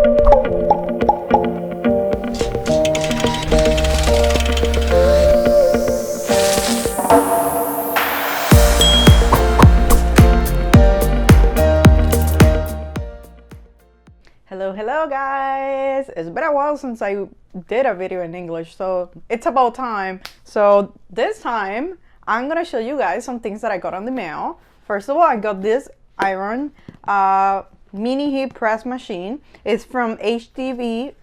Hello guys, it's been a while since I did a video in English, so it's about time. So this time I'm gonna show you guys some things that I got on the mail. First of all, I got this iron mini heat press machine. It's from HTVRONT.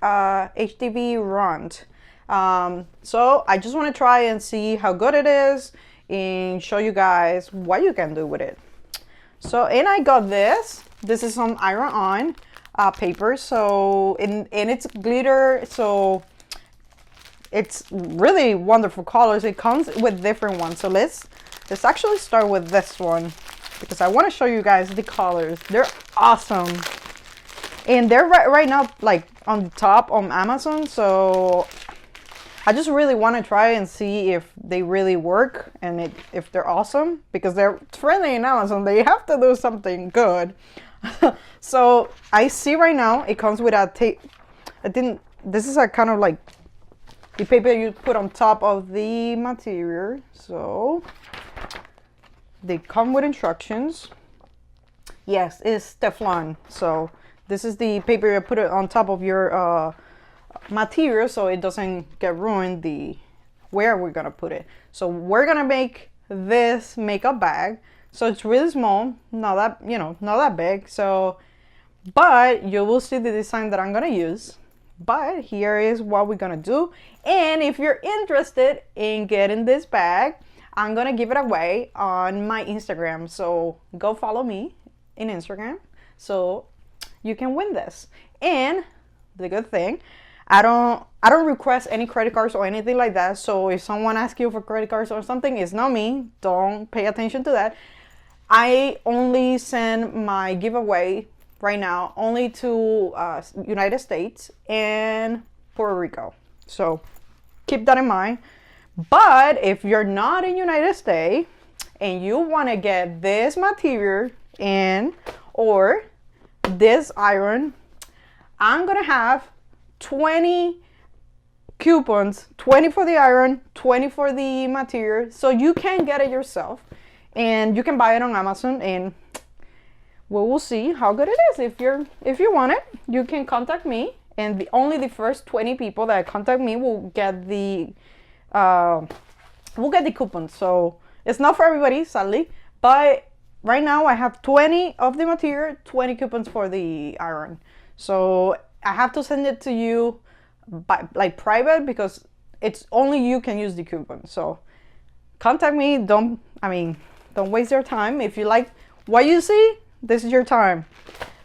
So I just want to try and see how good it is and show you guys what you can do with it. So, and I got this is some iron on paper, so and it's glitter, so it's really wonderful colors. It comes with different ones, so let's actually start with this one because I want to show you guys the colors. They're awesome, and they're right now like on top on Amazon, so I just really want to try and see if they really work and if they're awesome, because they're friendly in Amazon. They have to do something good. So I see right now it comes with a tape. This is a kind of like the paper you put on top of the material. So they come with instructions. Yes, it's Teflon. So this is the paper you put it on top of your material so it doesn't get ruined where we're gonna put it. So we're gonna make this makeup bag. So it's really small, not that, not that big. So, but you will see the design that I'm gonna use. But here is what we're gonna do. And if you're interested in getting this bag, I'm gonna give it away on my Instagram. So go follow me in Instagram so you can win this. And the good thing, I don't request any credit cards or anything like that. So if someone asks you for credit cards or something, it's not me. Don't pay attention to that. I only send my giveaway right now only to United States and Puerto Rico. So keep that in mind. But if you're not in United States and you want to get this material or this iron, I'm gonna have 20 coupons, 20 for the iron, 20 for the material, so you can get it yourself and you can buy it on Amazon, and we will see how good it is. If you want it, you can contact me, and only the first 20 people that contact me will get the coupons. So it's not for everybody, sadly, but right now I have 20 of the material, 20 coupons for the iron. So I have to send it to you by like private because it's only you can use the coupon. So contact me. Don't waste your time. If you like what you see, this is your time.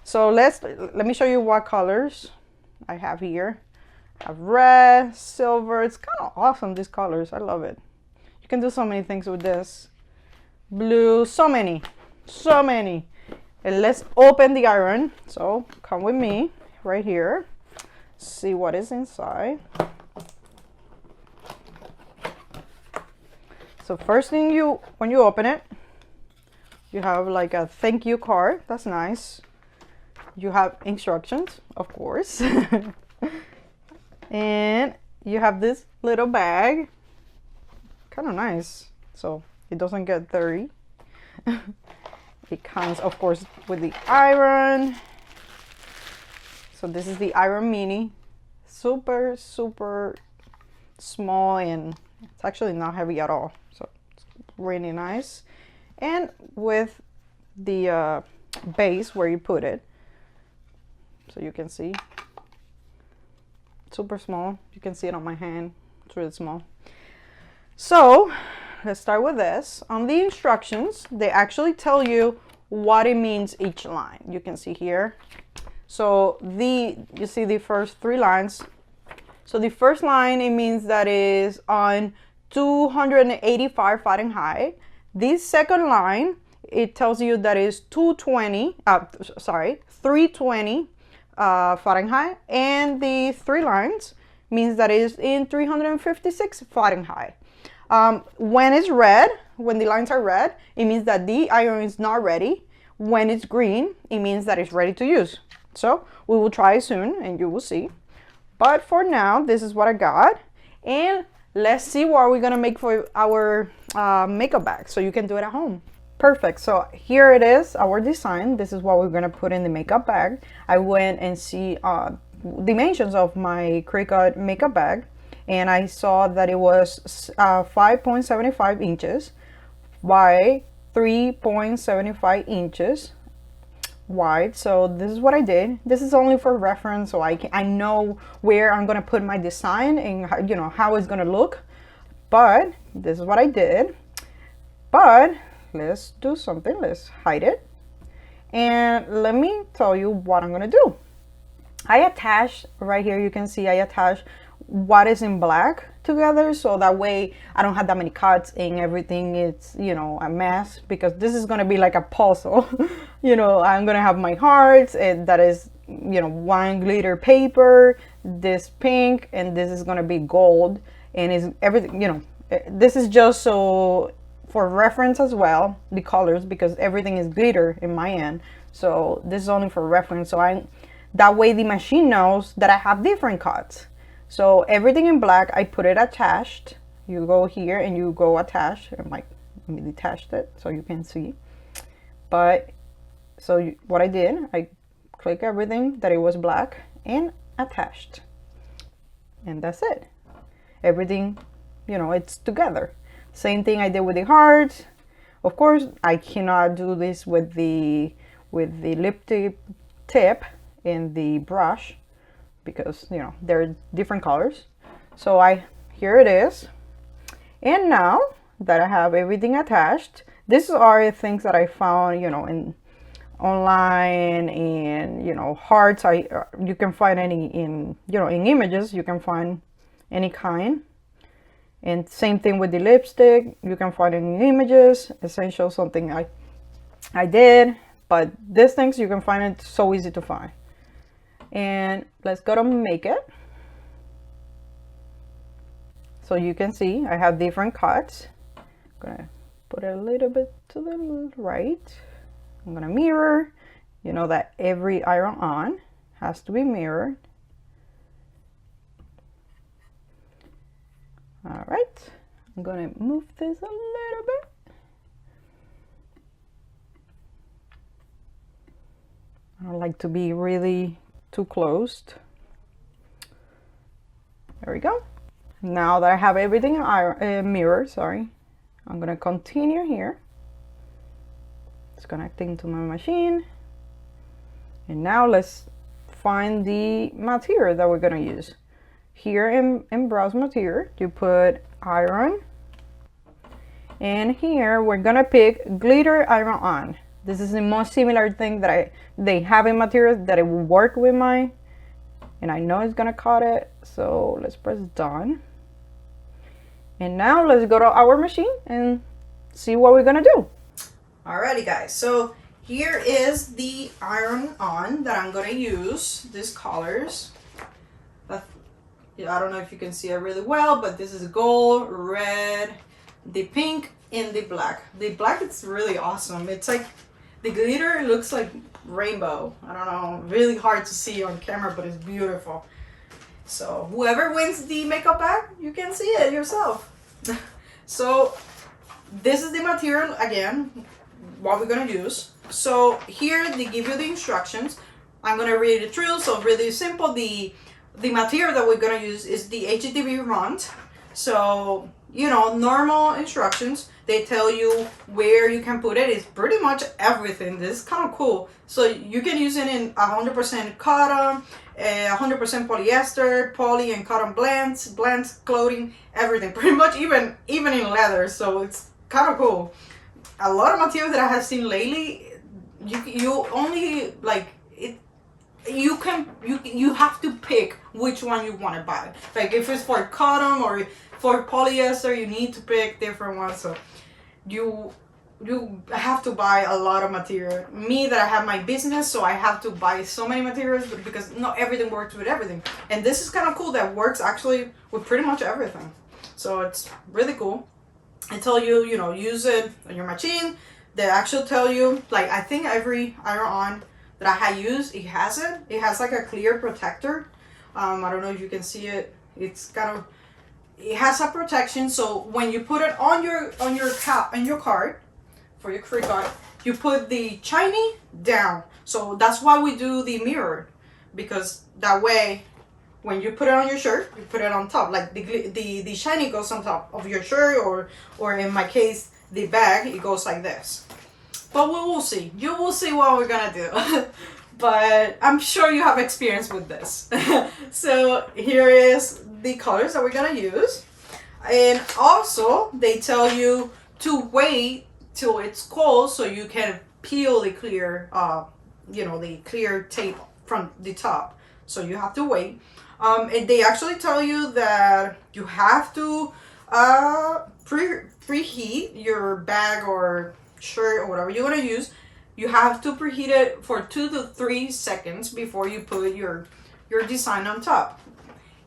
So let me show you what colors I have here. I have red, silver. It's kind of awesome, these colors. I love it. You can do so many things with this. Blue, so many. And let's open the iron. So come with me right here. See what is inside. So first thing when you open it, you have like a thank you card. That's nice. You have instructions, of course. And you have this little bag. Kind of nice. So it doesn't get dirty. It comes, of course, with the iron. So this is the iron mini. Super small, and it's actually not heavy at all. So it's really nice. And with the base where you put it, so you can see, super small. You can see it on my hand. It's really small. So let's start with this. On the instructions, they actually tell you what it means each line. You can see here. So you see the first 3 lines. So the first line, it means that is on 285 Fahrenheit. This second line, it tells you that is 320 Fahrenheit. And the 3 lines means that is in 356 Fahrenheit. When it's red, when the lines are red, it means that the iron is not ready. When it's green, it means that it's ready to use. So we will try it soon and you will see. But for now, this is what I got. And let's see what we're gonna make for our makeup bag so you can do it at home. Perfect. So here it is, our design. This is what we're gonna put in the makeup bag. I went and see dimensions of my Cricut makeup bag, and I saw that it was 5.75 inches by 3.75 inches wide. So this is what I did. This is only for reference, so I know where I'm gonna put my design and how, you know, how it's gonna look. But this is what I did. But let's do something. Let's hide it, and let me tell you what I'm gonna do. I attached right here, you can see I attached what is in black together, so that way I don't have that many cuts and everything it's, you know, a mess, because this is gonna be like a puzzle. You know, I'm gonna have my hearts, and that is, you know, one glitter paper, this pink, and this is gonna be gold, and is everything, you know, this is just so for reference as well, the colors, because everything is glitter in my end. So this is only for reference, so that way the machine knows that I have different cuts. So everything in black, I put it attached. You go here and you go attach. I'm like, let me detach it so you can see. But so what I did, I click everything that it was black and attached, and that's it. Everything, you know, it's together. Same thing I did with the hearts. Of course, I cannot do this with the lip tip in the brush, because, you know, they're different colors. So here it is. And now that I have everything attached, these are the things that I found, you know, in online, and, you know, hearts, you can find any in, you know, in images, you can find any kind. And same thing with the lipstick, you can find in images. Essential, something I did, but these things you can find it so easy to find. And let's go to make it. So you can see I have different cuts. I'm gonna put it a little bit to the right. I'm gonna mirror. You know that every iron on has to be mirrored. All right, I'm gonna move this a little bit. I don't like to be really too closed. There we go. Now that I have everything mirrored, sorry, I'm gonna continue here. It's connecting to my machine. And now let's find the material that we're gonna use. Here in browse material, you put iron, and here we're gonna pick glitter iron on. This is the most similar thing that they have in materials that it will work with mine, and I know it's gonna cut it. So let's press done. And now let's go to our machine and see what we're gonna do. Alrighty guys, so here is the iron on that I'm gonna use, these colors. I don't know if you can see it really well, but this is gold, red, the pink, and the black. The black is really awesome. It's like the glitter looks like rainbow. I don't know, really hard to see on camera, but it's beautiful. So whoever wins the makeup bag, you can see it yourself. So this is the material again, what we're gonna use. So here they give you the instructions. I'm gonna read it through. So really simple. The material that we're gonna use is the HTVRONT. So, you know, normal instructions. They tell you where you can put it. It's pretty much everything. This is kind of cool. So you can use it in 100% cotton, 100% polyester, poly and cotton blends, clothing, everything. Pretty much even in leather. So it's kind of cool. A lot of material that I have seen lately, you only like it. You have to pick which one you want to buy. Like if it's for cotton or for polyester, you need to pick different ones. So you have to buy a lot of material. Me, that I have my business, so I have to buy so many materials, but because not everything works with everything. And this is kind of cool that works actually with pretty much everything. So it's really cool. I tell you, use it on your machine. They actually tell you, like I think every iron on that I had used, it has it. It has like a clear protector. I don't know if you can see it. It's kind of, it has a protection, so when you put it on your card for your Cricut, you put the shiny down. So that's why we do the mirror, because that way when you put it on your shirt, you put it on top, like the shiny goes on top of your shirt, or in my case the bag, it goes like this. But we will see. You will see what we're gonna do. But I'm sure you have experience with this. So here is the colors that we're gonna use. And also they tell you to wait till it's cold so you can peel the clear, the clear tape from the top. So you have to wait. And they actually tell you that you have to preheat your bag or shirt or whatever you're gonna use. You have to preheat it for 2 to 3 seconds before you put your design on top.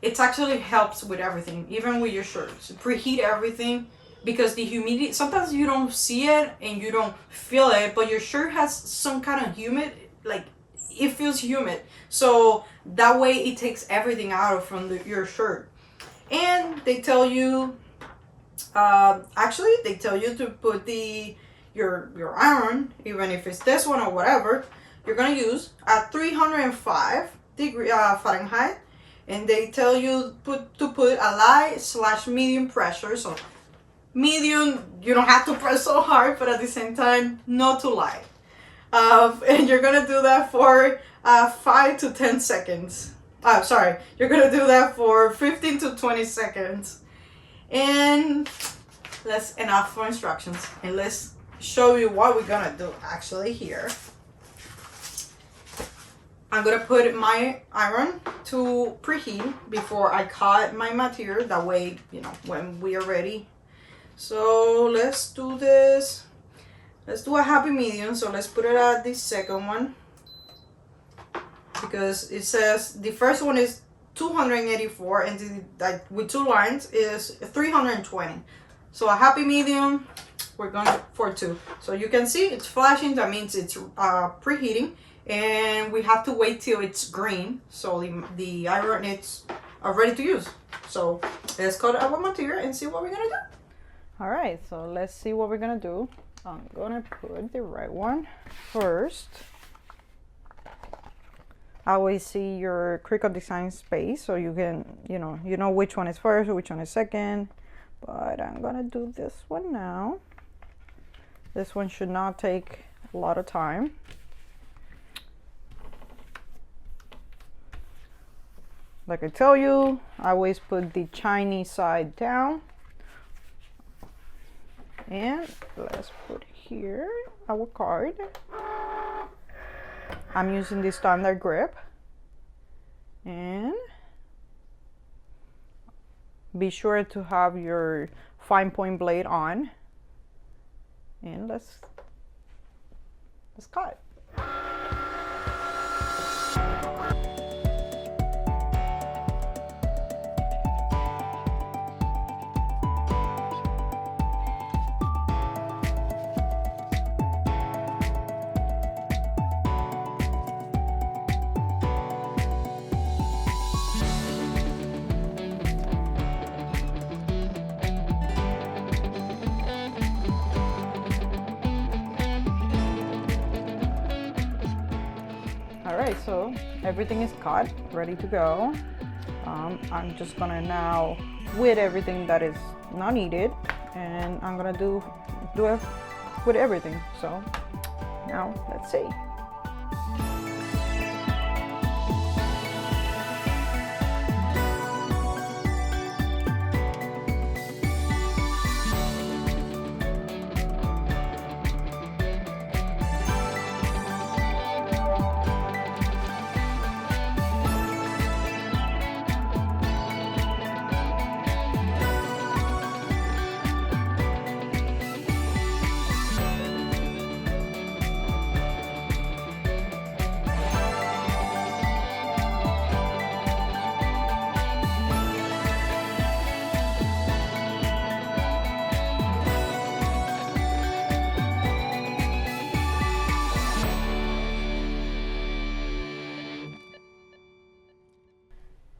It actually helps with everything, even with your shirts. Preheat everything, because the humidity, sometimes you don't see it and you don't feel it, but your shirt has some kind of humid, like it feels humid. So that way it takes everything out from your shirt. And they tell you, actually they tell you to put your iron, even if it's this one or whatever you're gonna use, at 305 degree Fahrenheit. And they tell you to put a light/medium pressure. So medium, you don't have to press so hard, but at the same time not too light. And you're gonna do that for 5 to 10 seconds. You're gonna do that for 15 to 20 seconds. And that's enough for instructions. And let's show you what we're gonna do actually here. I'm gonna put my iron to preheat before I cut my material. That way, when we are ready. So let's do this. Let's do a happy medium. So let's put it at the second one, because it says the first one is 284 and with 2 lines is 320. So a happy medium, we're going for 2. So you can see it's flashing. That means it's preheating, and we have to wait till it's green. So the iron is ready to use. So let's cut our material and see what we're gonna do. All right, so let's see what we're gonna do. I'm gonna put the right one first. Always see your Cricut design space so you can, you know which one is first or which one is second. But I'm gonna do this one now. This one should not take a lot of time. Like I tell you, I always put the Chinese side down. And let's put here our card. I'm using the standard grip. And be sure to have your fine point blade on. And let's cut. Alright, so everything is cut, ready to go. I'm just gonna now with everything that is not needed, and I'm gonna do it with everything. So now let's see.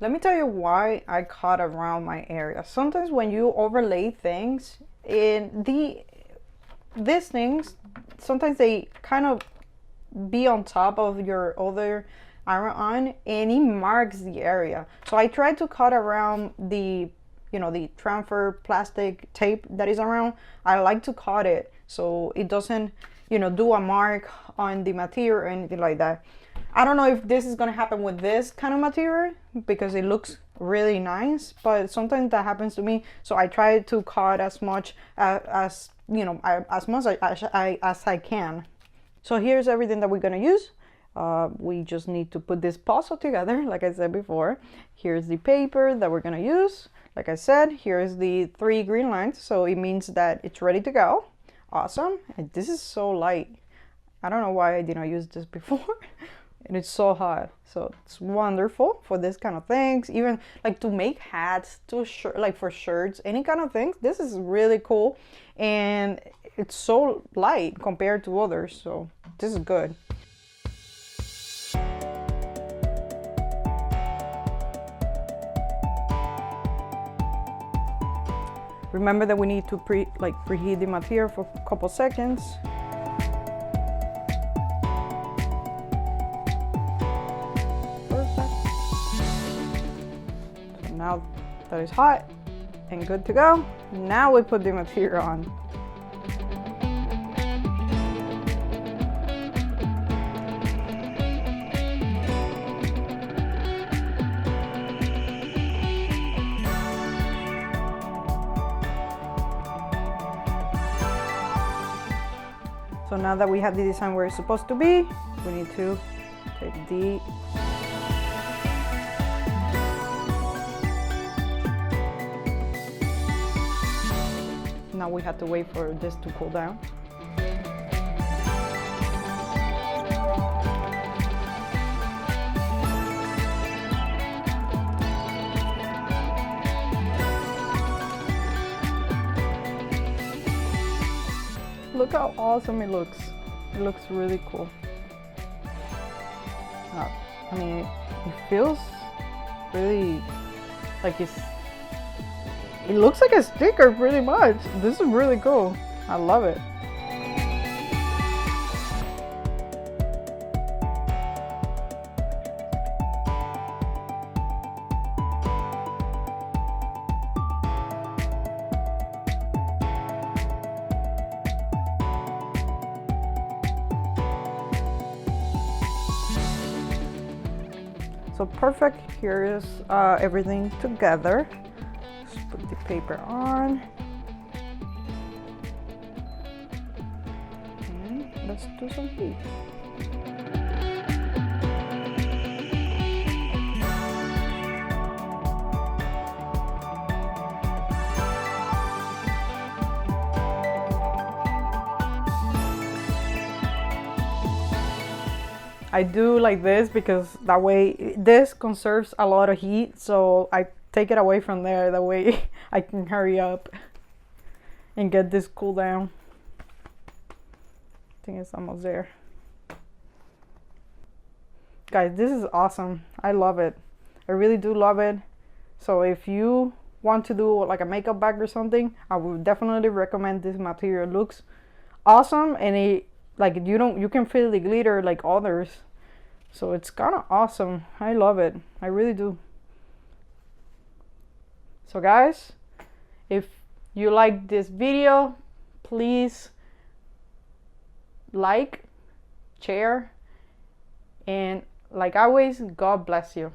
Let me tell you why I cut around my area. Sometimes when you overlay things in these things, sometimes they kind of be on top of your other iron on, and it marks the area. So I try to cut around the, you know, the transfer plastic tape that is around. I like to cut it so it doesn't, you know, do a mark on the material or anything like that. I don't know if this is gonna happen with this kind of material because it looks really nice, but sometimes that happens to me. So I try to cut as much as you know, as much as I can. So here's everything that we're gonna use. We just need to put this puzzle together, like I said before. Here's the paper that we're gonna use. Like I said, here's the 3 green lines, so it means that it's ready to go. Awesome. And this is so light. I don't know why I didn't use this before. And it's so hot, so it's wonderful for this kind of things. Even like to make hats, like for shirts, any kind of things. This is really cool, and it's so light compared to others, so this is good. Remember that we need to preheat the material for a couple seconds. Now that it's hot and good to go, now we put the material on. So now that we have the design where it's supposed to be, we need to take the now we have to wait for this to cool down. Look how awesome it looks. It looks really cool. I mean, it feels really like it looks like a sticker pretty much. This is really cool. I love it. So perfect. Here is everything together. Just put the paper on. And let's do some heat. I do like this because that way this conserves a lot of heat, so I take it away from there, that way I can hurry up and get this cool down. I think it's almost there. Guys, this is awesome. I love it. I really do love it. So if you want to do like a makeup bag or something, I would definitely recommend this material. It looks awesome, and it like you can feel the glitter like others, so it's kind of awesome. I love it. I really do. So guys, if you like this video, please like, share, and like always, God bless you.